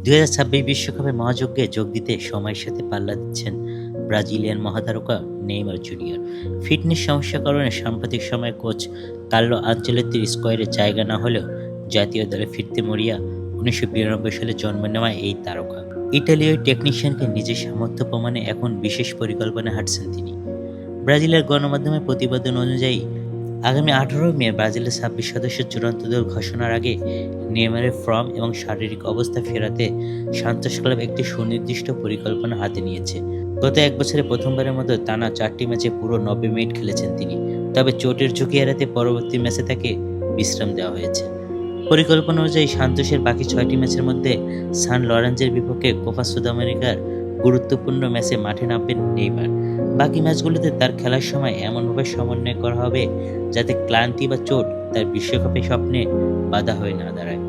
2026 বিশ্বকাপে মহাযজ্ঞে যোগ দিতে সময়ের সাথে পাল্লা দিচ্ছেন ব্রাজিলিয়ান মহাতারকা নেইমার জুনিয়র। ফিটনেস সমস্যার কারণে সাম্প্রতিক সময়ে কোচ কার্লো আনচেলত্তির স্কোয়াডে জায়গা না হলেও জাতীয় দলে ফিরতে মরিয়া 1992 সালে জন্ম নেওয়া এই তারকা ইটালীয় টেকনিশিয়ানকে নিজের সামর্থ্য প্রমাণে এখন বিশেষ পরিকল্পনায় হাঁটছেন তিনি। ব্রাজিলের গণমাধ্যমের প্রতিবেদন অনুযায়ী আগামী 18 মে ব্রাজিলের 26 সদস্যের চূড়ান্ত দল ঘোষণার আগে নেইমারের ফর্ম এবং শারীরিক অবস্থা ফেরাতে সান্তোস ক্লাব একটি সুনির্দিষ্ট পরিকল্পনা হাতে নিয়েছে। গত এক বছরে প্রথমবারের মতো টানা 4টি ম্যাচে পুরো 90 মিনিট খেলেছেন তিনি। তবে চোটের ঝুঁকি এড়াতে পরবর্তী ম্যাচে তাকে বিশ্রাম দেওয়া হয়েছে। পরিকল্পনা অনুযায়ী সান্তোসের বাকি 6টি ম্যাচের মধ্যে সান লরেঞ্জের বিপক্ষে কোপা সুদামেরিকার গুরুত্বপূর্ণ ম্যাচে মাঠে নামবেন নেইমার। বাকি ম্যাচগুলোতে তার খেলার সময় এমনভাবে সমন্বয় করা হবে যাতে ক্লান্তি বা চোট তার বিশ্বকাপের স্বপ্নে বাধা হয়ে না দাঁড়ায়।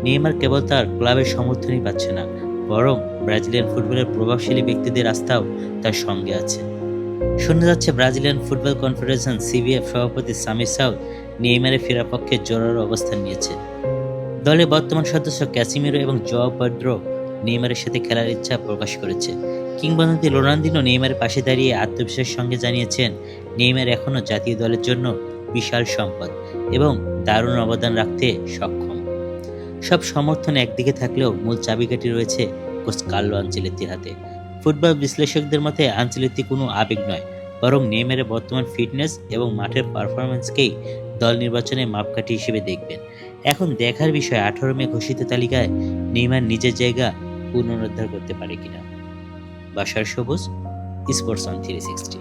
নেইমার কেবল তার ক্লাবের সমর্থনই পাচ্ছে না, বরং ব্রাজিলিয়ান ফুটবলের প্রভাবশালী ব্যক্তিদের আস্থাও তার সঙ্গে আছে। শোনা যাচ্ছে ব্রাজিলিয়ান ফুটবল কনফেডারেশন সিবিএফ সভাপতি সামির সাউদ নেইমারের ফেরার পক্ষে জোরালো অবস্থান নিয়েছে। দলের বর্তমান সদস্য ক্যাসিমিরো এবং জোয়াও পেদ্রো নেইমারের সাথে খেলার ইচ্ছা প্রকাশ করেছে। কিংবদন্তি রোনালদিনো নেইমারের পাশে দাঁড়িয়ে আত্মবিশ্বাসের সঙ্গে জানিয়েছেন নেইমার এখনও জাতীয় দলের জন্য বিশাল সম্পদ এবং দারুণ অবদান রাখতে সক্ষম। সব সমর্থন একদিকে থাকলেও মূল চাবিকাঠি রয়েছে কোচ কার্লো আনচেলত্তির হাতে। ফুটবল বিশ্লেষকদের মতে আনচেলত্তি কোনো আবেগ নয়, বরং নেইমারের বর্তমান ফিটনেস এবং মাঠের পারফরম্যান্সকেই দল নির্বাচনে মাপকাঠি হিসেবে দেখবেন। এখন দেখার বিষয় 18 মে ঘোষিত তালিকায় নেইমার নিজের জায়গা পুনরুদ্ধার করতে পারে কিনা। বাশার সবুজ, স্পোর্টস অন 360।